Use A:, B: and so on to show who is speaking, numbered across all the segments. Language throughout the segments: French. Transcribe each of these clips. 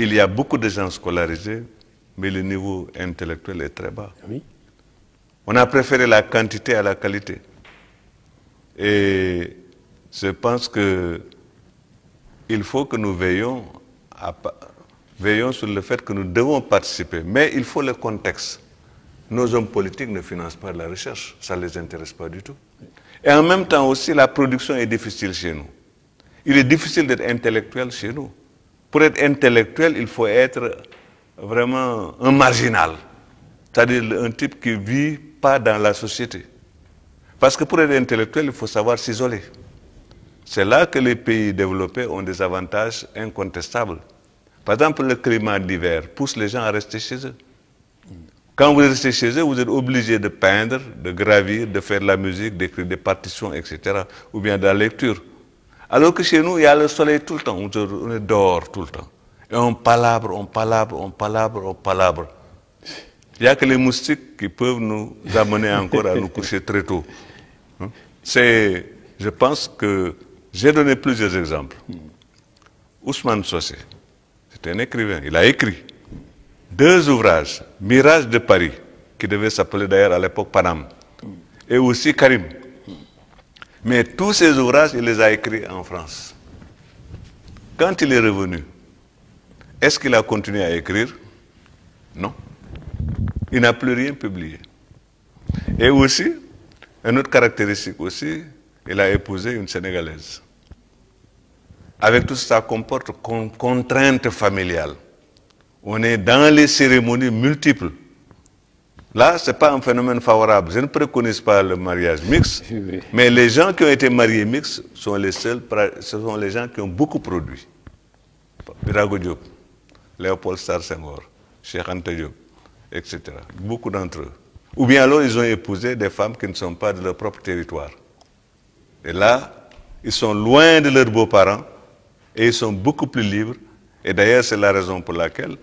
A: il y a beaucoup de gens scolarisés, mais le niveau intellectuel est très bas.
B: Oui.
A: On a préféré la quantité à la qualité. Et je pense qu'il faut que nous veillons sur le fait que nous devons participer. Mais il faut le contexte. Nos hommes politiques ne financent pas la recherche. Ça ne les intéresse pas du tout. Et en même temps aussi, la production est difficile chez nous. Il est difficile d'être intellectuel chez nous. Pour être intellectuel, il faut être vraiment un marginal. C'est-à-dire un type qui ne vit pas dans la société. Parce que pour être intellectuel, il faut savoir s'isoler. C'est là que les pays développés ont des avantages incontestables. Par exemple, le climat d'hiver pousse les gens à rester chez eux. Quand vous restez chez eux, vous êtes obligé de peindre, de gravir, de faire de la musique, d'écrire des partitions, etc. Ou bien de la lecture. Alors que chez nous, il y a le soleil tout le temps. On est dehors tout le temps. Et on palabre, on palabre, on palabre, on palabre. Il n'y a que les moustiques qui peuvent nous amener encore à nous coucher très tôt. Je pense que j'ai donné plusieurs exemples. Ousmane Socé, c'est un écrivain, il a écrit 2 ouvrages, Mirage de Paris, qui devait s'appeler d'ailleurs à l'époque Paname, et aussi Karim. Mais tous ces ouvrages, il les a écrits en France. Quand il est revenu, est-ce qu'il a continué à écrire? Non. Il n'a plus rien publié. Et aussi, une autre caractéristique aussi, il a épousé une Sénégalaise. Avec tout ce que ça comporte comme contrainte familiale. On est dans les cérémonies multiples. Là, ce n'est pas un phénomène favorable. Je ne préconise pas le mariage mixte, mais les gens qui ont été mariés mixtes sont les seuls, ce sont les gens qui ont beaucoup produit. Birago Diop, Léopold Sédar Senghor, Cheikh Anta Diop, etc. Beaucoup d'entre eux. Ou bien alors, ils ont épousé des femmes qui ne sont pas de leur propre territoire. Et là, ils sont loin de leurs beaux-parents et ils sont beaucoup plus libres. Et d'ailleurs, c'est la raison pour laquelle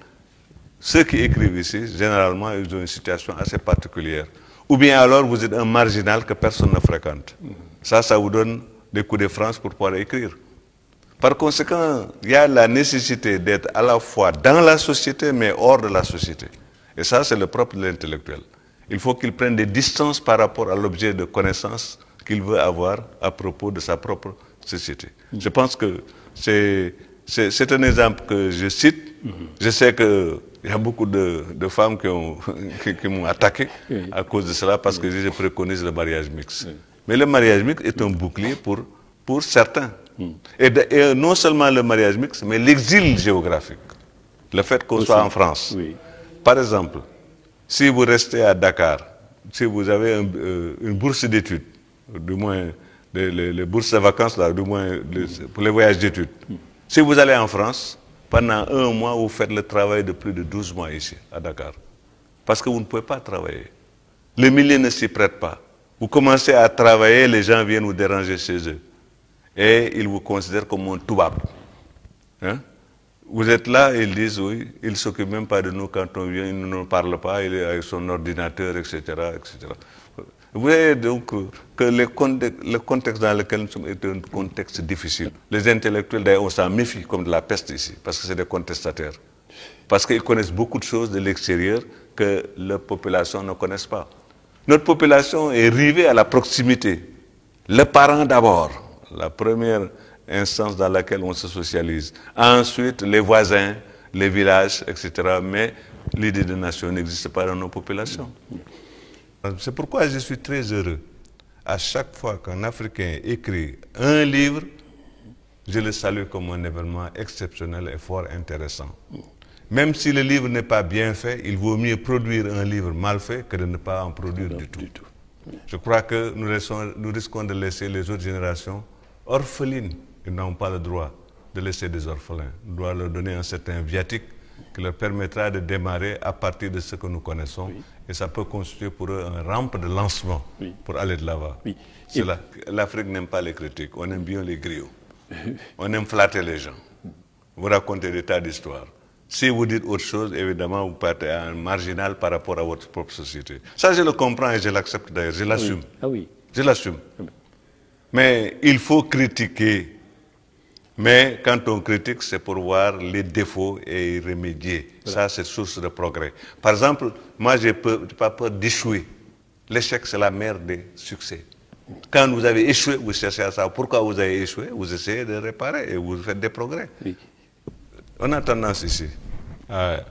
A: ceux qui écrivent ici, généralement, ils ont une situation assez particulière. Ou bien alors, vous êtes un marginal que personne ne fréquente. Ça vous donne des coups de France pour pouvoir écrire. Par conséquent, il y a la nécessité d'être à la fois dans la société, mais hors de la société. Et ça, c'est le propre de l'intellectuel. Il faut qu'il prenne des distances par rapport à l'objet de connaissance qu'il veut avoir à propos de sa propre société. Je pense que c'est un exemple que je cite. Je sais qu'il y a beaucoup de femmes qui m'ont attaqué à cause de cela parce que je préconise le mariage mixte. Mais le mariage mixte est un bouclier pour certains. Et non seulement le mariage mixte, mais l'exil géographique. Le fait qu'on soit en France. Par exemple, si vous restez à Dakar, si vous avez une bourse d'études, du moins les bourses de vacances, là, du moins pour les voyages d'études, si vous allez en France, pendant 1 mois, vous faites le travail de plus de 12 mois ici, à Dakar. Parce que vous ne pouvez pas travailler. Le milieu ne s'y prête pas. Vous commencez à travailler, les gens viennent vous déranger chez eux. Et ils vous considèrent comme un toubab. Hein? Vous êtes là, ils disent oui, ils ne s'occupent même pas de nous quand on vient, ils ne nous parlent pas, il est avec son ordinateur, etc., etc. Vous voyez donc que le contexte dans lequel nous sommes est un contexte difficile. Les intellectuels, d'ailleurs, on s'en méfie comme de la peste ici, parce que c'est des contestataires. Parce qu'ils connaissent beaucoup de choses de l'extérieur que la population ne connaisse pas. Notre population est rivée à la proximité. Le parent d'abord, la première instance dans laquelle on se socialise. Ensuite, les voisins, les villages, etc. Mais l'idée de nation n'existe pas dans nos populations. C'est pourquoi je suis très heureux. À chaque fois qu'un Africain écrit un livre, je le salue comme un événement exceptionnel et fort intéressant. Même si le livre n'est pas bien fait, il vaut mieux produire un livre mal fait que de ne pas en produire du tout. Je crois que nous risquons de laisser les autres générations orphelines. Ils n'ont pas le droit de laisser des orphelins. On doit leur donner un certain viatique qui leur permettra de démarrer à partir de ce que nous connaissons. Et ça peut constituer pour eux une rampe de lancement pour aller de l'avant. L'Afrique n'aime pas les critiques, on aime bien les griots. On aime flatter les gens. Vous racontez des tas d'histoires. Si vous dites autre chose, évidemment, vous partez à un marginal par rapport à votre propre société. Ça, je le comprends et je l'accepte d'ailleurs, je l'assume. Je l'assume. Mais il faut critiquer Mais quand on critique, c'est pour voir les défauts et y remédier. Voilà. Ça, c'est source de progrès. Par exemple, moi, je n'ai pas peur d'échouer. L'échec, c'est la mère des succès. Quand vous avez échoué, vous cherchez à savoir pourquoi vous avez échoué, vous essayez de réparer et vous faites des progrès. Oui. On a tendance ici à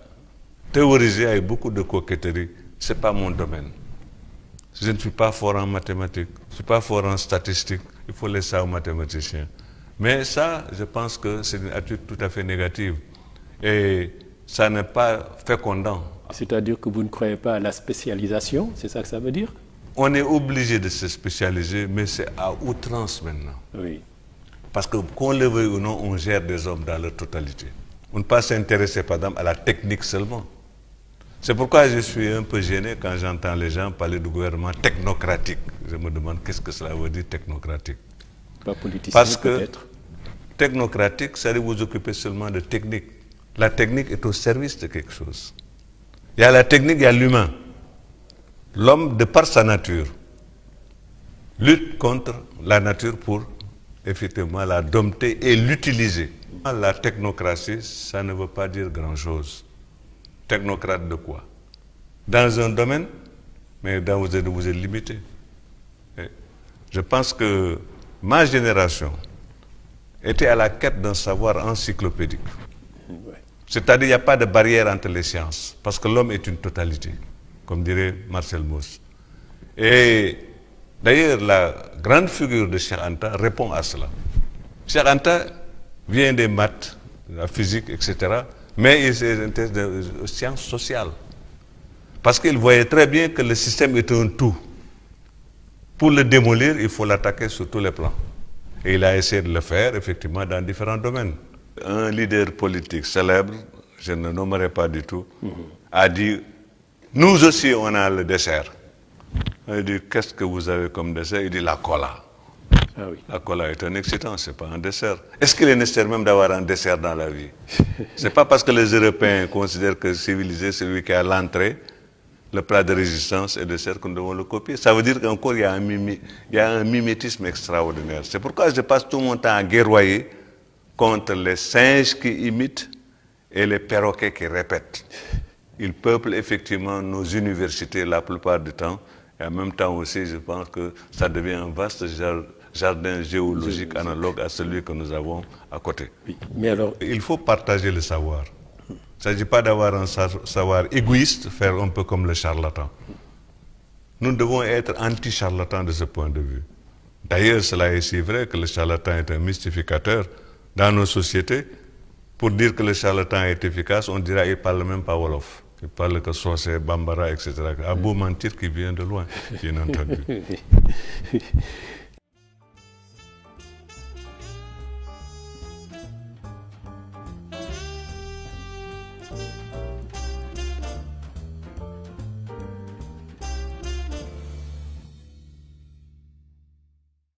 A: théoriser avec beaucoup de coquetterie. Ce n'est pas mon domaine. Je ne suis pas fort en mathématiques, je ne suis pas fort en statistiques. Il faut laisser ça aux mathématiciens. Mais ça, je pense que c'est une attitude tout à fait négative. Et ça n'est pas fécondant.
B: C'est-à-dire que vous ne croyez pas à la spécialisation, c'est ça que ça veut dire?
A: On est obligé de se spécialiser, mais c'est à outrance maintenant.
B: Oui.
A: Parce que qu'on le veuille ou non, on gère des hommes dans leur totalité. On ne peut pas s'intéresser, par exemple, à la technique seulement. C'est pourquoi je suis un peu gêné quand j'entends les gens parler du gouvernement technocratique. Je me demande qu'est-ce que cela veut dire technocratique.
B: Pas politicien,
A: parce que
B: peut-être.
A: Technocratique, ça veut dire vous occuper seulement de technique. La technique est au service de quelque chose. Il y a la technique, il y a l'humain. L'homme, de par sa nature, lutte contre la nature pour effectivement la dompter et l'utiliser. La technocratie, ça ne veut pas dire grand-chose. Technocrate de quoi? Dans un domaine, mais dans vous êtes limité. Et je pense que ma génération était à la quête d'un savoir encyclopédique. C'est-à-dire qu'il n'y a pas de barrière entre les sciences, parce que l'homme est une totalité, comme dirait Marcel Mauss. Et d'ailleurs, la grande figure de Cheikh Anta répond à cela. Cheikh Anta vient des maths, de la physique, etc., mais il s'intéresse aux sciences sociales. Parce qu'il voyait très bien que le système est un tout. Pour le démolir, il faut l'attaquer sur tous les plans. Et il a essayé de le faire, effectivement, dans différents domaines. Un leader politique célèbre, je ne nommerai pas du tout, a dit « Nous aussi, on a le dessert ». Il dit « Qu'est-ce que vous avez comme dessert ?» Il dit « La cola ». Ah oui. La cola est un excitant, ce n'est pas un dessert. Est-ce qu'il est nécessaire même d'avoir un dessert dans la vie? Ce n'est pas parce que les Européens considèrent que civilisé, c'est celui qui a l'entrée, le plat de résistance et le dessert, que nous devons le copier. Ça veut dire qu'encore il y a un mimétisme extraordinaire. C'est pourquoi je passe tout mon temps à guerroyer contre les singes qui imitent et les perroquets qui répètent. Ils peuplent effectivement nos universités la plupart du temps. Et en même temps aussi, je pense que ça devient un vaste jardin géologique analogue à celui que nous avons à côté.
B: Oui. Mais alors...
A: Il faut partager le savoir. Il ne s'agit pas d'avoir un savoir égoïste, faire un peu comme le charlatan. Nous devons être anti-charlatans de ce point de vue. D'ailleurs, cela est si vrai que le charlatan est un mystificateur dans nos sociétés. Pour dire que le charlatan est efficace, on dira qu'il ne parle même pas wolof. Il parle que Socé, Bambara, etc. À beau mentir qui vient de loin, bien entendu.